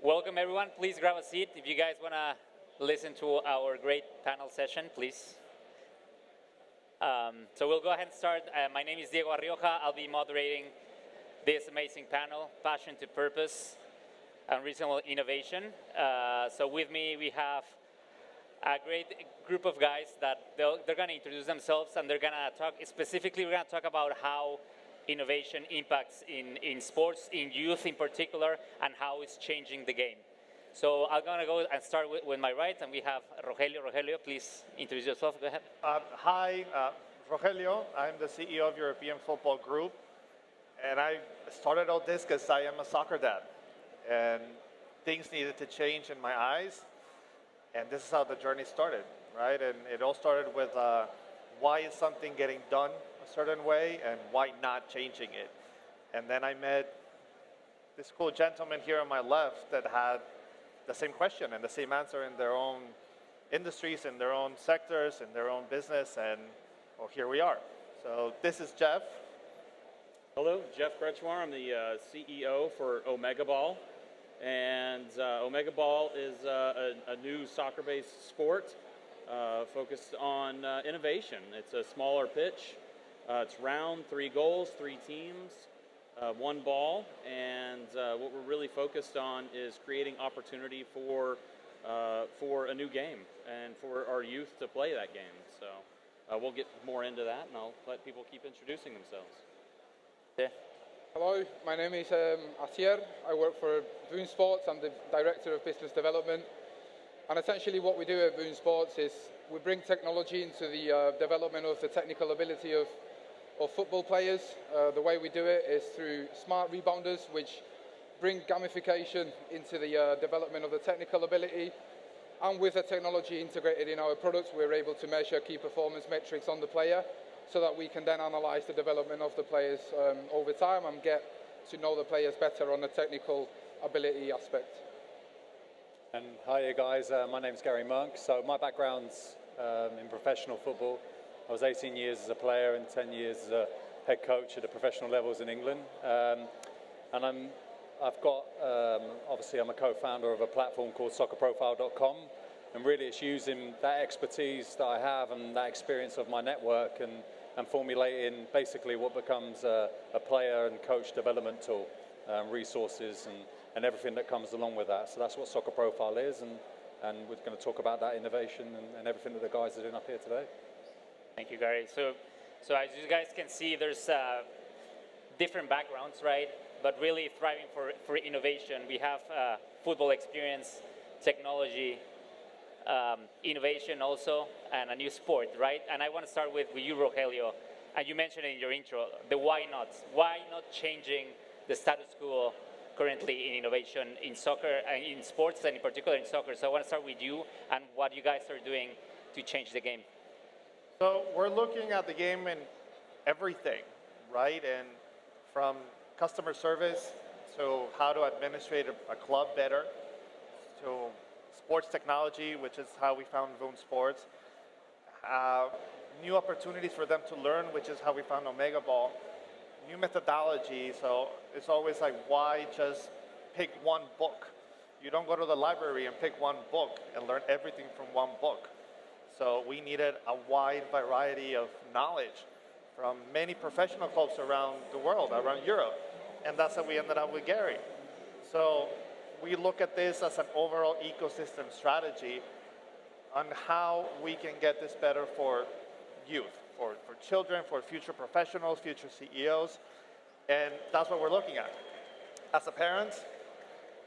Welcome, everyone. Please grab a seat. If you guys want to listen to our great panel session, please. So we'll go ahead and start. My name is Diego Arrioja. I'll be moderating this amazing panel, Passion to Purpose, Unreasonable Innovation. So with me, we have a great group of guys that they're going to introduce themselves, and they're going to talk, specifically, we're going to talk about how innovation impacts in sports, in youth in particular, and how it's changing the game. So I'm going to go and start with my right, and we have Rogelio. Rogelio, please introduce yourself. Go ahead. Hi, Rogelio. I'm the CEO of European Football Group, and I started all this because I am a soccer dad, and things needed to change in my eyes, and this is how the journey started, right? And it all started with why is something getting done a certain way, and why not changing it? And then I met this cool gentleman here on my left that had the same question and the same answer in their own industries, in their own sectors, in their own business, and well, here we are. So this is Jeff. Hello, Jeff Kretschmar. I'm the CEO for Omega Ball, and Omega Ball is a new soccer-based sport focused on innovation. It's a smaller pitch. It's round, 3 goals, 3 teams, 1 ball, and what we're really focused on is creating opportunity for a new game and for our youth to play that game. So we'll get more into that, and I'll let people keep introducing themselves. Yeah. Hello, my name is Asier. I work for Voon Sports. I'm the Director of Business Development. And essentially what we do at Voon Sports is we bring technology into the development of the technical ability of football players. The way we do it is through smart rebounders, which bring gamification into the development of the technical ability. And with the technology integrated in our products, we're able to measure key performance metrics on the player so that we can then analyze the development of the players over time and get to know the players better on the technical ability aspect. And hi guys, my name's Gary Monk. So my background's in professional football. I was 18 years as a player and 10 years as a head coach at the professional levels in England. And obviously I'm a co-founder of a platform called soccerprofile.com. And really it's using that expertise that I have and that experience of my network and formulating basically what becomes a player and coach development tool, resources and everything that comes along with that. So that's what Soccer Profile is, and we're going to talk about that innovation and everything that the guys are doing up here today. Thank you, Gary. So as you guys can see, there's different backgrounds, right? But really thriving for innovation. We have football experience, technology, innovation also, and a new sport, right? And I want to start with you, Rogelio. And you mentioned in your intro, the why not? Why not changing the status quo currently in innovation in soccer, and in sports, and in particular in soccer? So I want to start with you and what you guys are doing to change the game. So we're looking at the game in everything, right? And from customer service to how to administrate a club better, to sports technology, which is how we found Voon Sports, new opportunities for them to learn, which is how we found Omega Ball, new methodology. So it's always like, why just pick one book? You don't go to the library and pick one book and learn everything from one book. So we needed a wide variety of knowledge from many professional clubs around the world, around Europe. And that's how we ended up with Gary. So we look at this as an overall ecosystem strategy on how we can get this better for youth, for children, for future professionals, future CEOs. And that's what we're looking at. As a parent,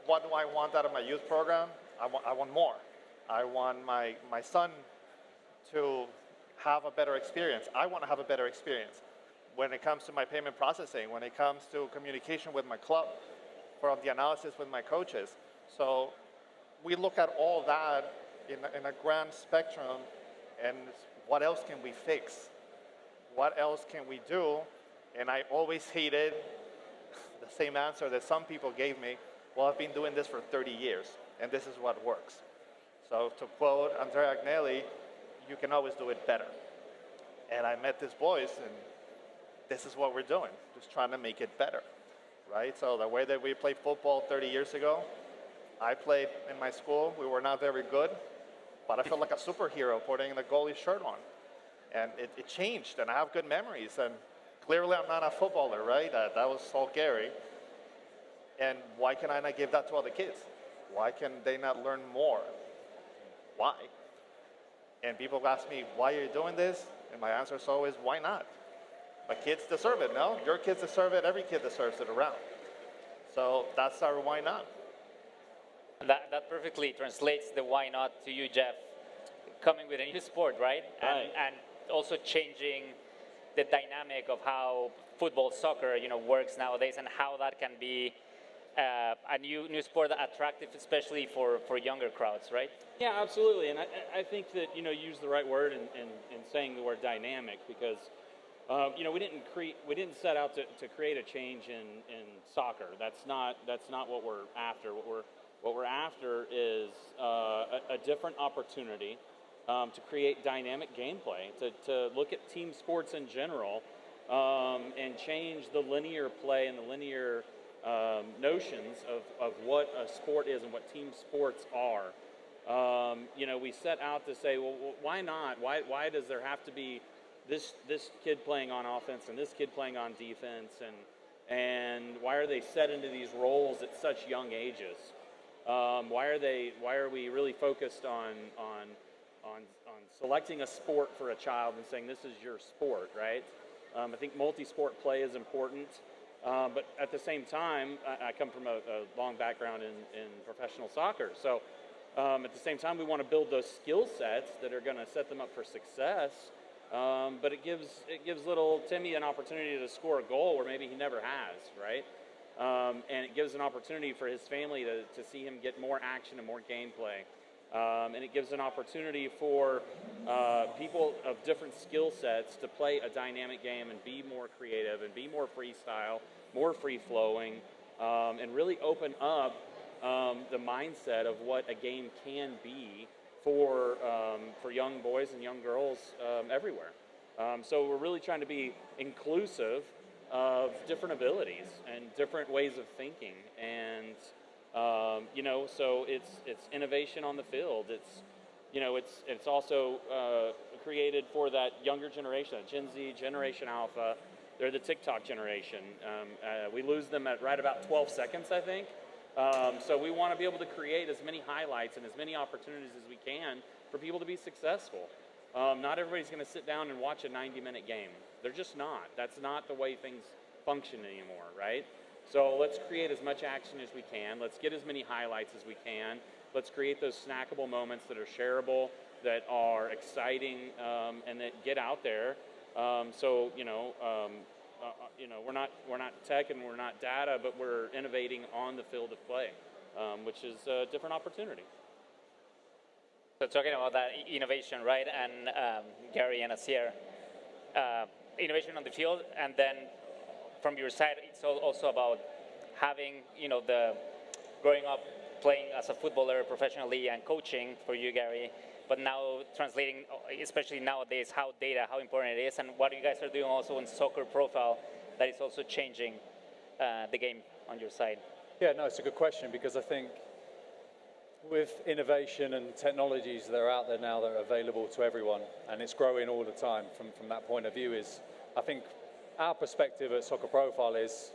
what do I want out of my youth program? I want more. I want my son to have a better experience. I want to have a better experience when it comes to my payment processing, when it comes to communication with my club, from the analysis with my coaches. So we look at all that in a grand spectrum, and what else can we fix? What else can we do? And I always hated the same answer that some people gave me. Well, I've been doing this for 30 years, and this is what works. So to quote Andrea Agnelli, you can always do it better. And I met these boys, and this is what we're doing, just trying to make it better, right? So the way that we played football 30 years ago, I played in my school. We were not very good, but I felt like a superhero putting the goalie shirt on. And it changed, and I have good memories. And clearly I'm not a footballer, right? That was all Gary. And why can I not give that to other kids? Why can they not learn more? Why? And people ask me, why are you doing this? And my answer is always, why not? My kids deserve it, no? Your kids deserve it, every kid deserves it around. So that's our why not. That perfectly translates the why not to you, Jeff, coming with a new sport, right? And also changing the dynamic of how football, soccer, works nowadays, and how that can be a new sport attractive, especially for younger crowds, right? Yeah, absolutely. And I think that you use the right word in saying the word dynamic, because we didn't set out to create a change in soccer. That's not what we're after. What we're after is a different opportunity to create dynamic gameplay, to look at team sports in general, and change the linear play and the linear notions of what a sport is and what team sports are. We set out to say, well, why not? Why does there have to be this kid playing on offense and this kid playing on defense, and why are they set into these roles at such young ages? Why are we really focused on selecting a sport for a child and saying this is your sport, right? I think multi-sport play is important, but at the same time, I come from a long background in professional soccer, so at the same time we want to build those skill sets that are going to set them up for success, but it gives little Timmy an opportunity to score a goal where maybe he never has, right? And it gives an opportunity for his family to see him get more action and more gameplay. And it gives an opportunity for people of different skill sets to play a dynamic game and be more creative and be more freestyle, more free-flowing, and really open up the mindset of what a game can be for young boys and young girls everywhere. So we're really trying to be inclusive of different abilities and different ways of thinking, and so it's innovation on the field. It's also created for that younger generation, Gen Z, Generation Alpha. They're the TikTok generation. We lose them at right about 12 seconds, I think. So we want to be able to create as many highlights and as many opportunities as we can for people to be successful. Not everybody's going to sit down and watch a 90-minute game. They're just not. That's not the way things function anymore, right? So let's create as much action as we can. Let's get as many highlights as we can. Let's create those snackable moments that are shareable, that are exciting, and that get out there. We're not tech and we're not data, but we're innovating on the field of play, which is a different opportunity. So talking about that innovation, right? And Gary and Asier, innovation on the field, and then from your side, it's also about having, the growing up playing as a footballer professionally and coaching for you, Gary, but now translating, especially nowadays, how important it is, and what you guys are doing also in Soccer Profile that is also changing the game on your side. Yeah, no, it's a good question, because I think with innovation and technologies that are out there now that are available to everyone, and it's growing all the time from that point of view, is I think our perspective at Soccer Profile is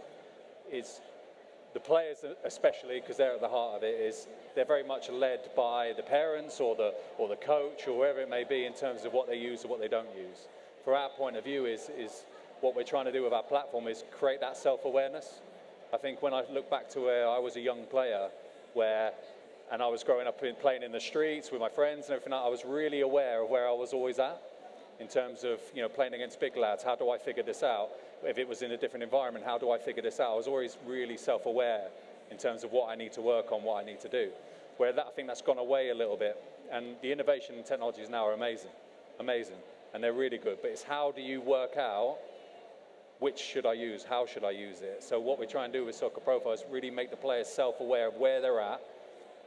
the players, especially because they're at the heart of it, is they're very much led by the parents or the coach or whoever it may be in terms of what they use or what they don't use. For our point of view is what we're trying to do with our platform is create that self-awareness. I think when I look back to where I was a young player, and I was growing up playing in the streets with my friends and everything, I was really aware of where I was always at in terms of playing against big lads. How do I figure this out? If it was in a different environment, how do I figure this out? I was always really self-aware in terms of what I need to work on, what I need to do. Where I think that's gone away a little bit. And the innovation and technologies now are amazing, and they're really good. But it's how do you work out which should I use, how should I use it? So what we try and do with Soccer Profile is really make the players self-aware of where they're at,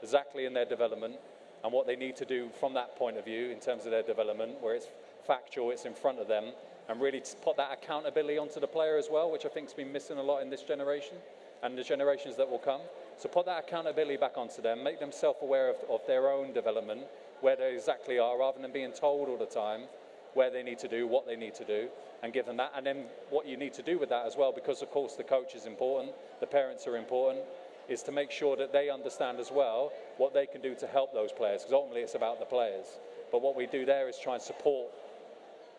exactly in their development, and what they need to do from that point of view in terms of their development, where it's factual, it's in front of them, and really put that accountability onto the player as well, which I think has been missing a lot in this generation and the generations that will come. So put that accountability back onto them, make them self-aware of their own development, where they exactly are, rather than being told all the time where they need to do, what they need to do, and give them that. And then what you need to do with that as well, because of course the coach is important, the parents are important, is to make sure that they understand as well what they can do to help those players, because ultimately it's about the players. But what we do there is try and support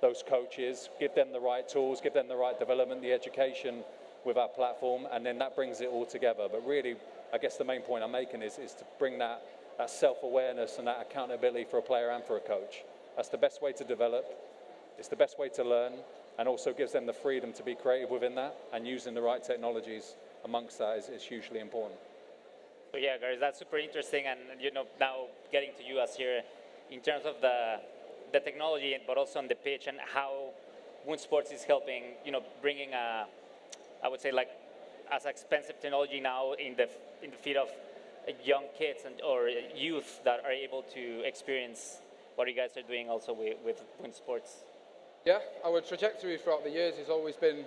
those coaches, give them the right tools, give them the right development, the education with our platform, and then that brings it all together. But really, I guess the main point I'm making is to bring that self-awareness and that accountability for a player and for a coach. That's the best way to develop, it's the best way to learn, and also gives them the freedom to be creative within that, and using the right technologies amongst that is hugely important. So yeah, guys, that's super interesting, and now getting to you as here, in terms of the technology, but also on the pitch, and how Woon Sports is helping, bringing I would say like as expensive technology now in the feet of young kids or youth that are able to experience what you guys are doing also with Woon Sports. Yeah, our trajectory throughout the years has always been,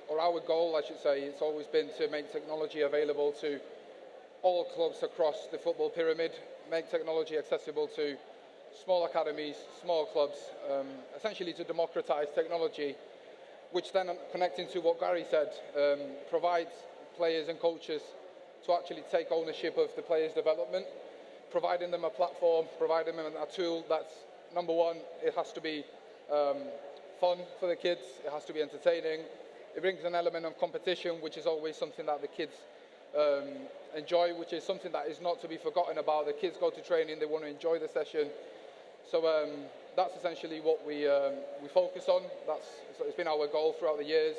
or our goal, I should say, it's always been to make technology available to all clubs across the football pyramid, make technology accessible to small academies, small clubs, essentially to democratize technology, which then, connecting to what Gary said, provides players and coaches to actually take ownership of the players' development, providing them a platform, providing them a tool that's, number one, it has to be fun for the kids, it has to be entertaining, it brings an element of competition, which is always something that the kids enjoy, which is something that is not to be forgotten about. The kids go to training, they want to enjoy the session. So that's essentially what we focus on. It's been our goal throughout the years.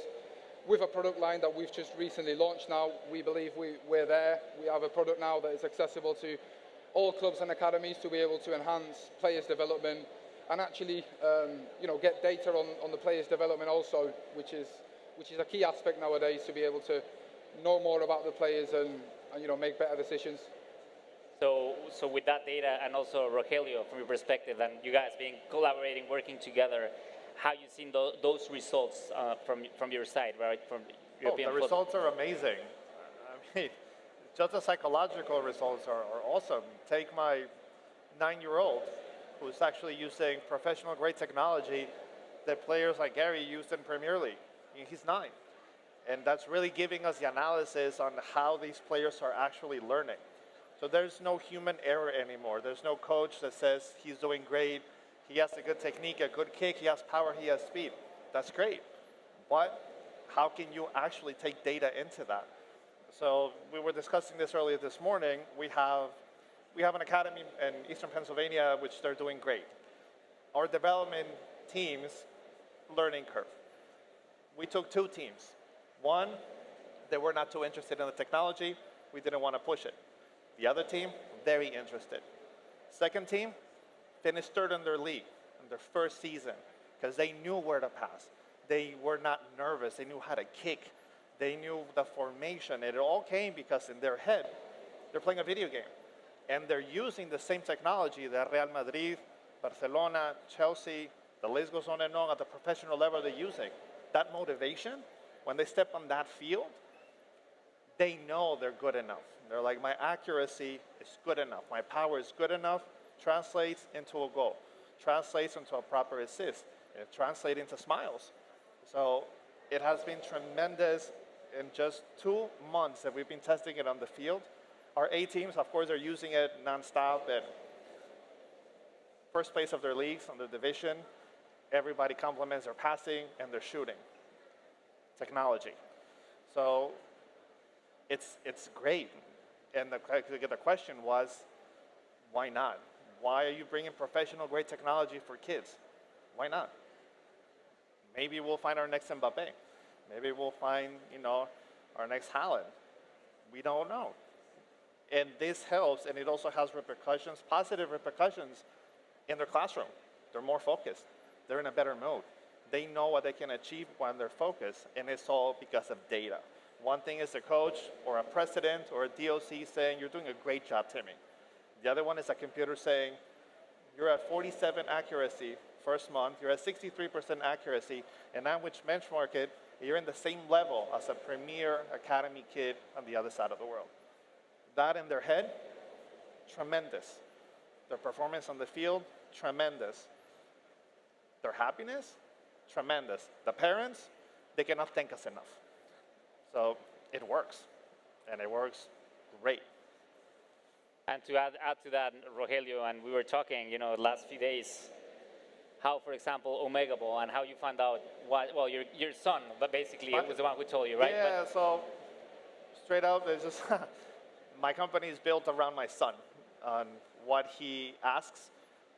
With a product line that we've just recently launched now, we believe we're there. We have a product now that is accessible to all clubs and academies to be able to enhance players' development and actually get data on the players' development also, which is a key aspect nowadays, to be able to know more about the players and make better decisions. So with that data, and also Rogelio, from your perspective, and you guys being collaborating, working together, how you seen those results from your side, right? From European the results are amazing. I mean, just the psychological results are awesome. Take my 9-year-old, who's actually using professional grade technology that players like Gary used in Premier League. He's 9. And that's really giving us the analysis on how these players are actually learning. So there's no human error anymore. There's no coach that says he's doing great, he has a good technique, a good kick, he has power, he has speed. That's great. But how can you actually take data into that? So we were discussing this earlier this morning. We have an academy in Eastern Pennsylvania, which they're doing great. Our development team's learning curve. We took 2 teams. One, they were not too interested in the technology. We didn't want to push it. The other team, very interested. Second team, finished 3rd in their league in their first season because they knew where to pass. They were not nervous. They knew how to kick. They knew the formation. It all came because in their head, they're playing a video game. And they're using the same technology that Real Madrid, Barcelona, Chelsea, the list goes on and on at the professional level they're using. That motivation, when they step on that field, they know they're good enough. They're like, my accuracy is good enough. My power is good enough. Translates into a goal. Translates into a proper assist. It translates into smiles. So it has been tremendous in just 2 months that we've been testing it on the field. Our A teams, of course, are using it nonstop at first place of their leagues, on their division. Everybody compliments their passing and their shooting. Technology. So it's great. And the question was, why not? Why are you bringing professional grade technology for kids? Why not? Maybe we'll find our next Mbappe. Maybe we'll find, our next Haaland. We don't know. And this helps, and it also has repercussions, positive repercussions in their classroom. They're more focused. They're in a better mood. They know what they can achieve when they're focused, and it's all because of data. One thing is a coach or a president or a DOC saying, you're doing a great job, Timmy. The other one is a computer saying, you're at 47 accuracy first month, you're at 63% accuracy, and now which benchmark it, you're in the same level as a premier academy kid on the other side of the world. That in their head, tremendous. Their performance on the field, tremendous. Their happiness, tremendous. The parents, they cannot thank us enough. So it works, and it works great. And to add to that, Rogelio, and we were talking, the last few days, how, for example, Omega Ball, and how you found out well, your son, but basically it was the one who told you, right? Yeah, so straight up, it's just my company is built around my son. On what he asks,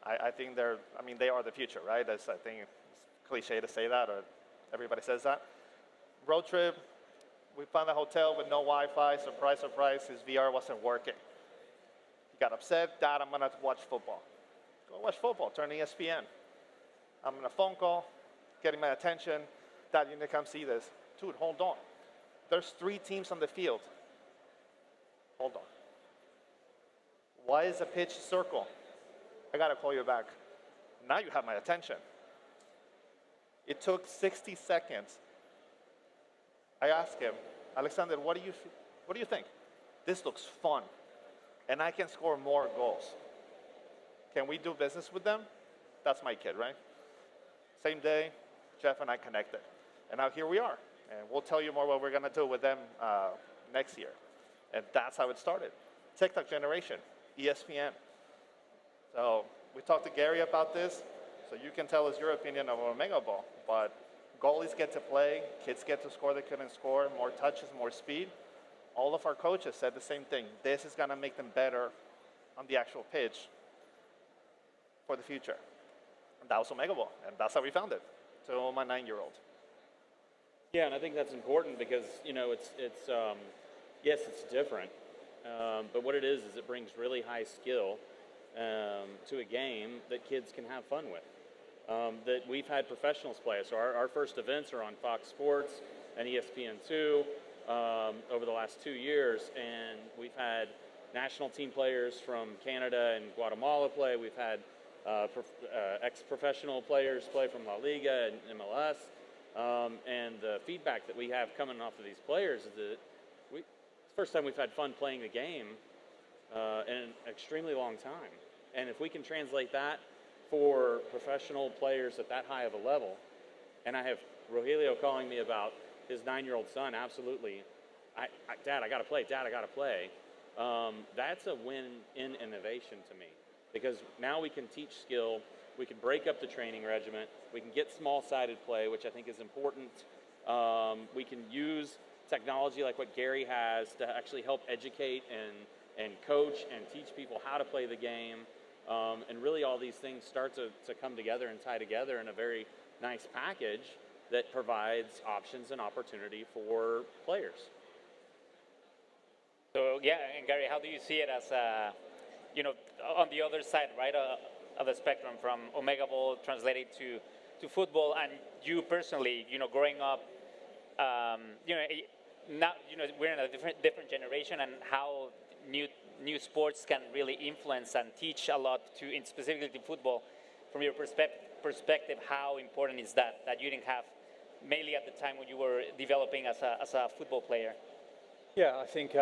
I think they are the future, right? I think it's cliche to say that, or everybody says that. Road trip, we found a hotel with no Wi-Fi. Surprise, surprise, his VR wasn't working. He got upset. Dad, I'm going to watch football. Go watch football. Turn ESPN. I'm on a phone call, getting my attention. Dad, you need to come see this. Dude, hold on. There's 3 teams on the field. Hold on. Why is the pitch circle? I got to call you back. Now you have my attention. It took 60 seconds. I asked him, Alexander, what do you think? This looks fun, and I can score more goals. Can we do business with them? That's my kid, right? Same day, Jeff and I connected. And now here we are. And we'll tell you more what we're going to do with them next year. And that's how it started. TikTok generation, ESPN. So we talked to Gary about this. So you can tell us your opinion of Omega Ball. But goalies get to play. Kids get to score they couldn't score. More touches, more speed. All of our coaches said the same thing. This is going to make them better on the actual pitch for the future. And that was Omega Ball. And that's how we found it. To my 9-year-old. Yeah, and I think that's important because, yes, it's different. But what it is it brings really high skill to a game that kids can have fun with. That we've had professionals play. So our first events are on Fox Sports and ESPN2 over the last 2 years. And we've had national team players from Canada and Guatemala play. We've had ex-professional players play from La Liga and MLS. And the feedback that we have coming off of these players is that it's the first time we've had fun playing the game in an extremely long time. And if we can translate that for professional players at that high of a level, and I have Rogelio calling me about his 9-year-old son, absolutely, Dad, I got to play, Dad, I got to play. That's a win in innovation to me. Because now we can teach skill, we can break up the training regimen, we can get small-sided play, which I think is important. We can use technology like what Gary has to actually help educate and coach and teach people how to play the game. And really all these things start to come together and tie together in a very nice package that provides options and opportunity for players. So yeah, and Gary, how do you see it as on the other side, right, of the spectrum, from Omega Ball translated to football, and you personally, growing up, now we're in a different generation, and how new sports can really influence and teach a lot specifically to football. From your perspective, how important is that you didn't have, mainly at the time when you were developing as a football player? Yeah, I think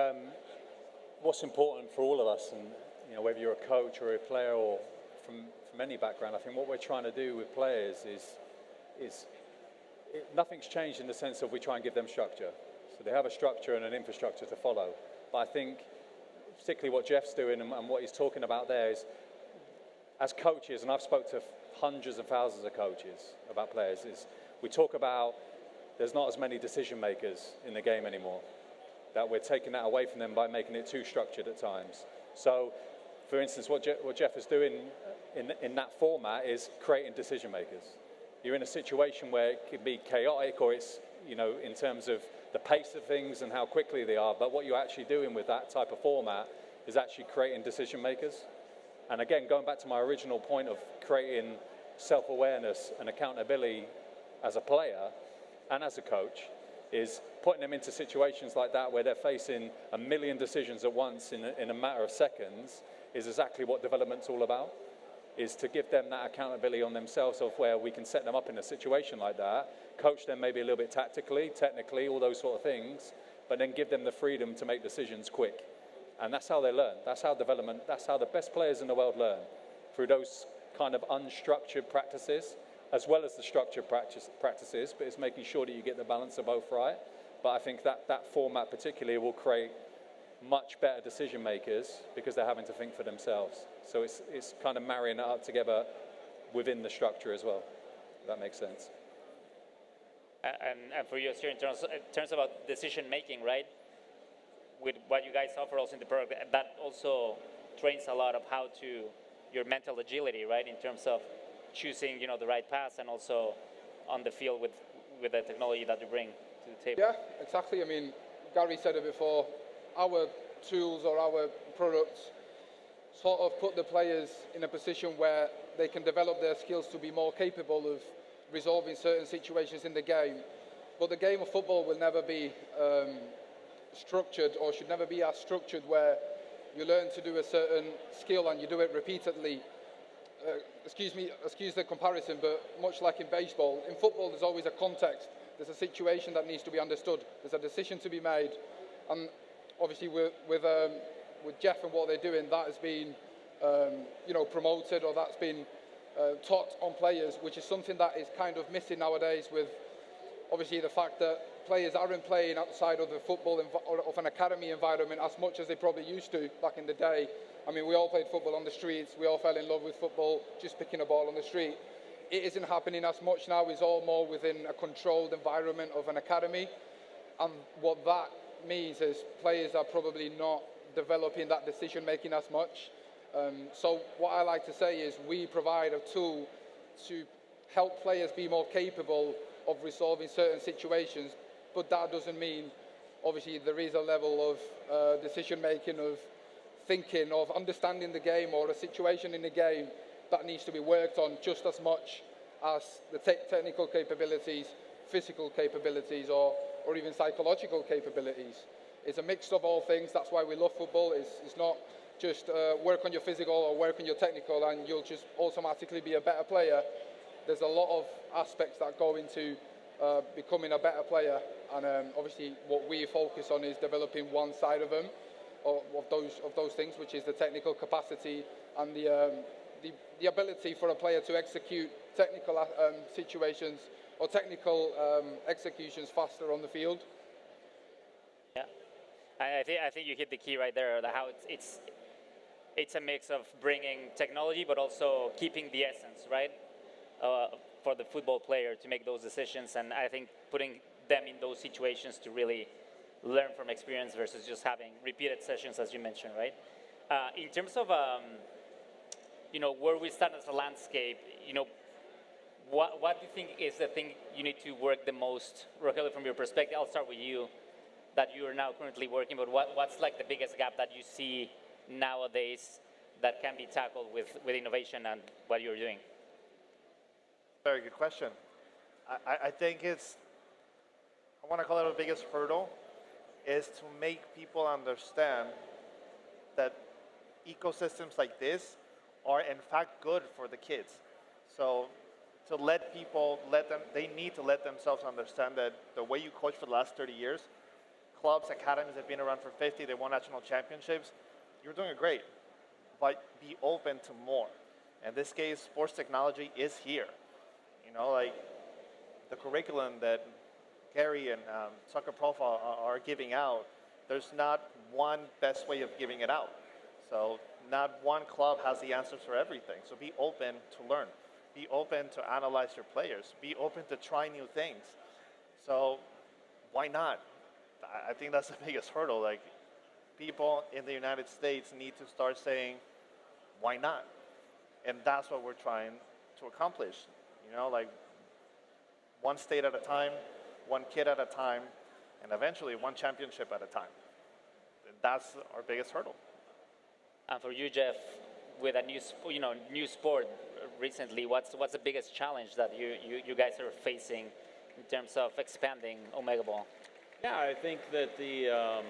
what's important for all of us, and whether you're a coach or a player or from any background, I think what we're trying to do with players is nothing's changed in the sense of we try and give them structure. So they have a structure and an infrastructure to follow. But I think particularly what Jeff's doing and what he's talking about there is, as coaches, and I've spoke to hundreds and thousands of coaches about players, is we talk about there's not as many decision makers in the game anymore, that we're taking that away from them by making it too structured at times. So, for instance, what Jeff is doing in that format is creating decision makers. You're in a situation where it could be chaotic, or it's, in terms of the pace of things and how quickly they are, but what you're actually doing with that type of format is actually creating decision makers. And again, going back to my original point of creating self-awareness and accountability as a player and as a coach, is putting them into situations like that where they're facing a million decisions at once in a matter of seconds, is exactly what development's all about, is to give them that accountability on themselves, of where we can set them up in a situation like that, coach them maybe a little bit tactically, technically, all those sort of things, but then give them the freedom to make decisions quick. And that's how they learn. That's how that's how the best players in the world learn, through those kind of unstructured practices, as well as the structured practices, but it's making sure that you get the balance of both right. But I think that format particularly will create much better decision makers because they're having to think for themselves. So it's kind of marrying it up together within the structure as well. If that makes sense. And for you, in terms about decision making, right? With what you guys offer also in the product, that also trains a lot of your mental agility, right? In terms of choosing, the right pass, and also on the field with the technology that you bring to the table. Yeah, exactly. I mean, Gary said it before. Our tools or our products sort of put the players in a position where they can develop their skills to be more capable of resolving certain situations in the game. But the game of football will never be structured, or should never be as structured, where you learn to do a certain skill and you do it repeatedly. Excuse the comparison, but much like in baseball, in football there's always a context. There's a situation that needs to be understood. There's a decision to be made, and obviously with Jeff and what they're doing, that has been promoted, or that's been taught on players, which is something that is kind of missing nowadays, with obviously the fact that players aren't playing outside of the football or of an academy environment as much as they probably used to back in the day. I mean, we all played football on the streets. We all fell in love with football, just picking a ball on the street. It isn't happening as much now. It's all more within a controlled environment of an academy. And what that means is players are probably not developing that decision making as much. So what I like to say is we provide a tool to help players be more capable of resolving certain situations, but that doesn't mean, obviously, there is a level of decision making, of thinking, of understanding the game or a situation in the game that needs to be worked on just as much as the technical capabilities, physical capabilities, or even psychological capabilities. It's a mix of all things. That's why we love football. It's not just work on your physical or work on your technical and you'll just automatically be a better player. There's a lot of aspects that go into becoming a better player, and obviously what we focus on is developing one side of them, of those things, which is the technical capacity and the ability for a player to execute technical situations or technical executions faster on the field. Yeah, I think you hit the key right there. How it's a mix of bringing technology, but also keeping the essence, right? For the football player to make those decisions, and I think putting them in those situations to really learn from experience versus just having repeated sessions, as you mentioned, right? In terms of where we stand as a landscape, what do you think is the thing you need to work the most, Rogelio, from your perspective? I'll start with you, that you are now currently working, but what's like the biggest gap that you see nowadays that can be tackled with innovation and what you're doing? Very good question. I think I want to call it the biggest hurdle, is to make people understand that ecosystems like this are in fact good for the kids. So to let people, they need to let themselves understand that the way you coach for the last 30 years, clubs, academies have been around for 50, they won national championships, you're doing great, but be open to more. In this case, sports technology is here. Like the curriculum that Gary and Soccer Profile are giving out, there's not one best way of giving it out. So not one club has the answers for everything. So be open to learn. Be open to analyze your players. Be open to try new things. So why not? I think that's the biggest hurdle. Like, people in the United States need to start saying, why not? And that's what we're trying to accomplish. Like one state at a time, one kid at a time, and eventually one championship at a time. And that's our biggest hurdle. And for you, Jeff, with a new sport recently, what's the biggest challenge that you guys are facing in terms of expanding Omega Ball? Yeah, I think that the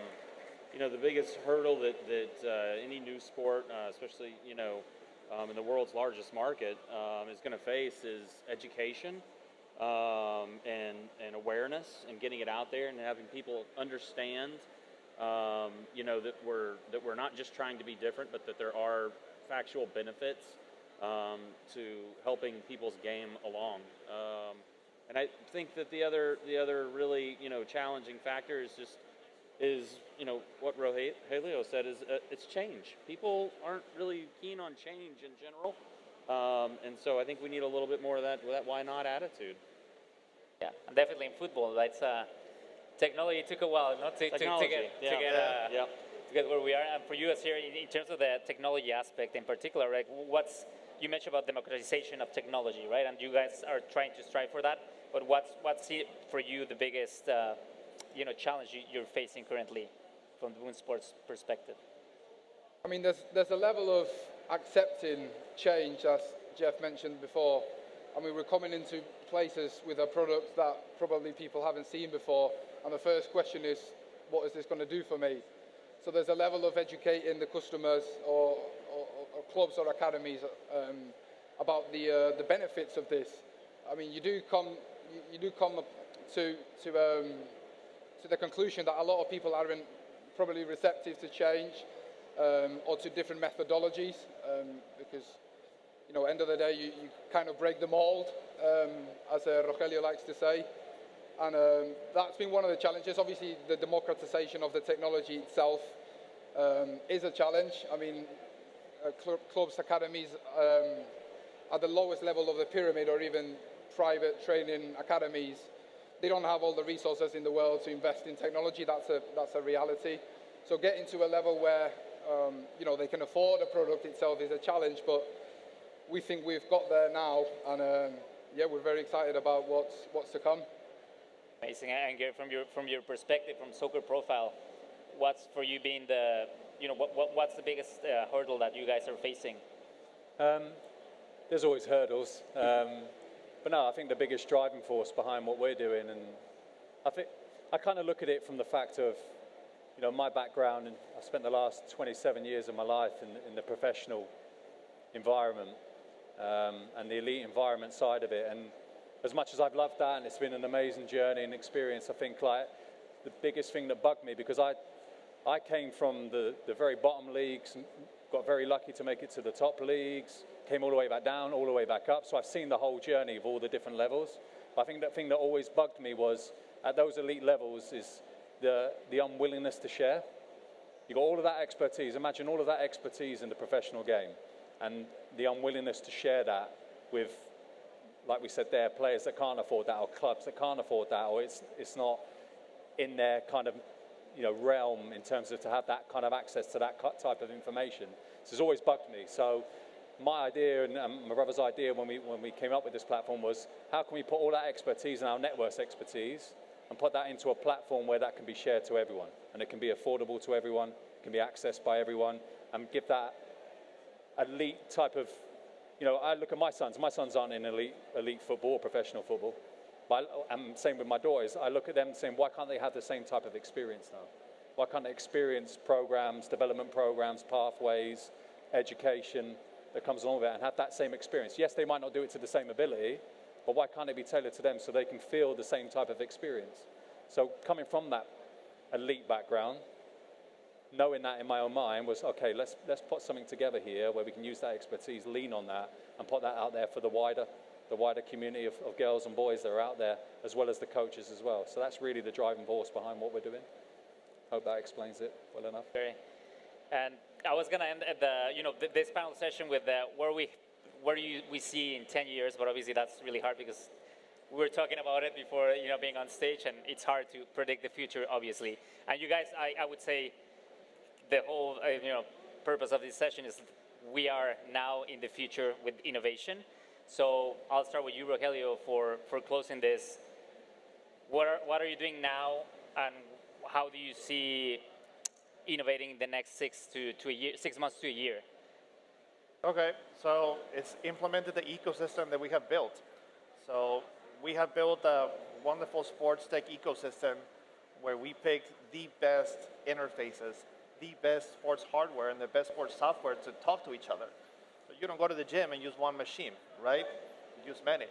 biggest hurdle that any new sport, especially in the world's largest market, is going to face is education and awareness, and getting it out there and having people understand you know, that we're not just trying to be different, but that there are factual benefits to helping people's game along. And I think that the other really, you know, challenging factor is you know, what Rogelio said is it's change. People aren't really keen on change in general, and so I think we need a little bit more of that why not attitude. Yeah, and definitely in football, that's technology took a while not to get where we are. And for you, as here, in terms of the technology aspect in particular, right? You mentioned about democratization of technology, right? And you guys are trying to strive for that. But what's for you the biggest you know, challenge you're facing currently from the women's sports perspective? I mean, there's a level of accepting change, as Jeff mentioned before. I mean, we're coming into places with a product that probably people haven't seen before, and the first question is, what is this going to do for me? So there's a level of educating the customers or clubs or academies about the benefits of this. I mean, you do come to the conclusion that a lot of people aren't probably receptive to change or to different methodologies because, you know, end of the day, you kind of break the mold, as Rogelio likes to say. And that's been one of the challenges. Obviously, the democratization of the technology itself is a challenge. I mean, clubs, academies at the lowest level of the pyramid, or even private training academies, they don't have all the resources in the world to invest in technology. That's a reality. So getting to a level where you know, they can afford a product itself is a challenge, but we think we've got there now, and yeah, we're very excited about what's to come. Amazing. And Gary, from your perspective, from Soccer Profile, what's for you been the, you know, what's the biggest hurdle that you guys are facing? There's always hurdles, but no, I think the biggest driving force behind what we're doing, and I think I kind of look at it from the fact of, you know, my background, and I've spent the last 27 years of my life in the professional environment and the elite environment side of it, and as much as I've loved that, and it's been an amazing journey and experience, I think like the biggest thing that bugged me, because I came from the very bottom leagues, and got very lucky to make it to the top leagues, came all the way back down, all the way back up, so I've seen the whole journey of all the different levels. But I think that thing that always bugged me was, at those elite levels, is the unwillingness to share. You've got all of that expertise, imagine all of that expertise in the professional game, and the unwillingness to share that with, like we said there, players that can't afford that, or clubs that can't afford that, or it's not in their kind of, you know, realm in terms of to have that kind of access to that type of information. So it's always bugged me. So my idea and my brother's idea when we came up with this platform was, how can we put all that expertise and our network's expertise and put that into a platform where that can be shared to everyone, and it can be affordable to everyone, can be accessed by everyone, and give that elite type of, you know, I look at my sons aren't in elite football or professional football, but same with my daughters. I look at them saying, why can't they have the same type of experience now? Why can't they experience programs, development programs, pathways, education that comes along with it, and have that same experience? Yes, they might not do it to the same ability, but why can't it be tailored to them so they can feel the same type of experience? So coming from that elite background, knowing that in my own mind was, okay, let's put something together here where we can use that expertise, lean on that, and put that out there for the wider community of girls and boys that are out there, as well as the coaches as well. So that's really the driving force behind what we're doing. Hope that explains it well enough. Okay. And I was going to end at this panel session with where we see in 10 years, but obviously that's really hard because we were talking about it before, you know, being on stage, and it's hard to predict the future, obviously. And you guys, I would say, the whole purpose of this session is we are now in the future with innovation. So I'll start with you, Rogelio, for closing this. What are you doing now, and how do you see innovating the next 6 months to a year? Okay, so it's implemented the ecosystem that we have built. So we have built a wonderful sports tech ecosystem where we picked the best interfaces, the best sports hardware, and the best sports software to talk to each other. So you don't go to the gym and use one machine, right? You use many.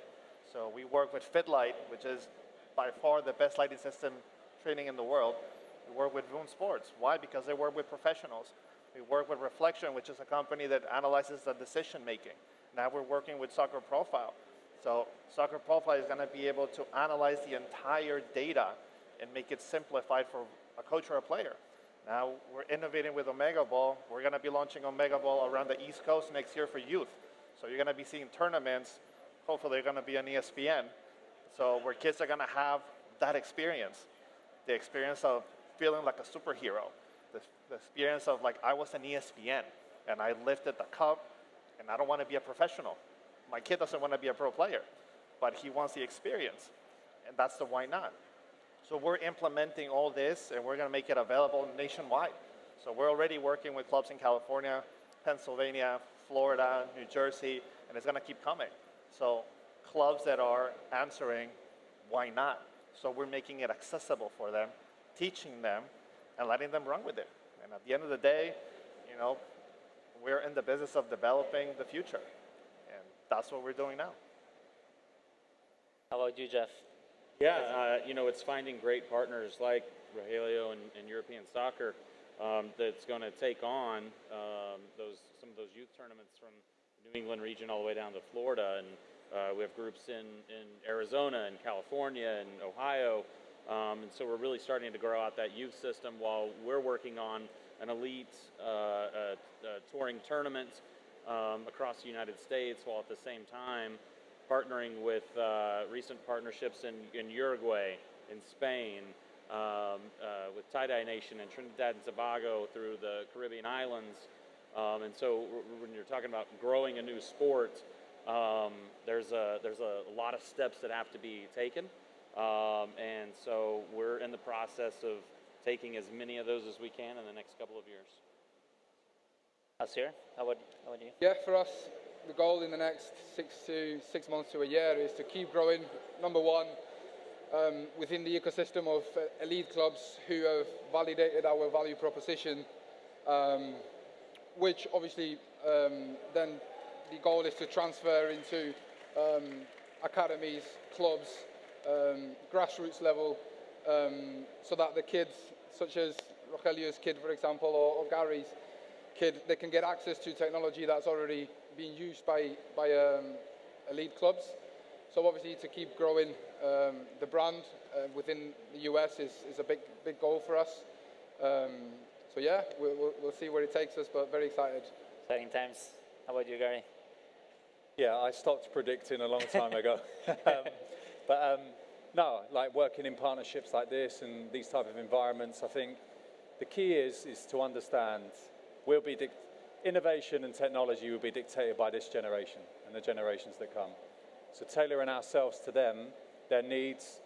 So we work with FitLight, which is by far the best lighting system training in the world. We work with Voon Sports. Why? Because they work with professionals. We work with Reflection, which is a company that analyzes the decision making. Now we're working with Soccer Profile. So Soccer Profile is going to be able to analyze the entire data and make it simplified for a coach or a player. Now we're innovating with Omega Ball. We're going to be launching Omega Ball around the East Coast next year for youth. So you're going to be seeing tournaments. Hopefully they're going to be on ESPN. So where kids are going to have that experience, the experience of feeling like a superhero, the experience of like I was an ESPN and I lifted the cup and I don't want to be a professional. My kid doesn't want to be a pro player, but he wants the experience. And that's the why not. So we're implementing all this and we're going to make it available nationwide. So we're already working with clubs in California, Pennsylvania, Florida, New Jersey, and it's going to keep coming. So clubs that are answering, why not? So we're making it accessible for them, teaching them, and letting them run with it. And at the end of the day, you know, we're in the business of developing the future. And that's what we're doing now. How about you, Jeff? Yeah, you know, it's finding great partners like Rogelio and European Soccer that's going to take on some of those youth tournaments from the New England region all the way down to Florida. And we have groups in Arizona and California and Ohio. And so we're really starting to grow out that youth system while we're working on an elite touring tournament across the United States, while at the same time partnering with recent partnerships in Uruguay, in Spain, with Tie-Dye Nation and Trinidad and Tobago through the Caribbean islands. And so when you're talking about growing a new sport, there's a lot of steps that have to be taken. And so we're in the process of taking as many of those as we can in the next couple of years. Asir, how about you? Yeah, for us, the goal in the next 6 months to a year is to keep growing, number one, within the ecosystem of elite clubs who have validated our value proposition, which obviously then the goal is to transfer into academies, clubs, grassroots level, so that the kids, such as Rogelio's kid, for example, or Gary's kid, they can get access to technology that's already being used by elite clubs. So obviously to keep growing the brand within the US is a big goal for us. So yeah, we'll see where it takes us, but very excited. Exciting times. How about you, Gary? Yeah, I stopped predicting a long time ago. No, like working in partnerships like this and these type of environments, I think the key is to understand innovation and technology will be dictated by this generation and the generations that come. So tailoring ourselves to them, their needs,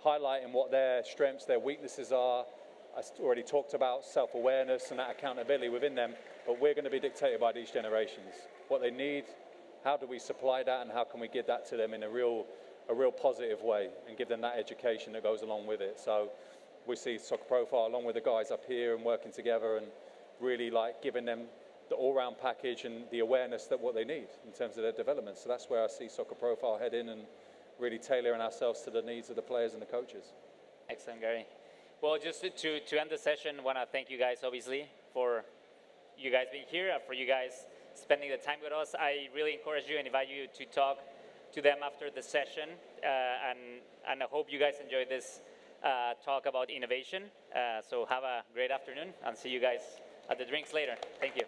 highlighting what their strengths, their weaknesses are. I already talked about self-awareness and that accountability within them, but we're going to be dictated by these generations. What they need, how do we supply that, and how can we give that to them in a real positive way and give them that education that goes along with it. So we see Soccer Profile along with the guys up here and working together and really like giving them the all-round package and the awareness that what they need in terms of their development. So that's where I see Soccer Profile heading and really tailoring ourselves to the needs of the players and the coaches. Excellent, Gary. Well, just to end the session, I want to thank you guys, obviously, for you guys being here, for you guys spending the time with us. I really encourage you and invite you to talk to them after the session, and I hope you guys enjoyed this talk about innovation. So have a great afternoon, and see you guys at the drinks later. Thank you.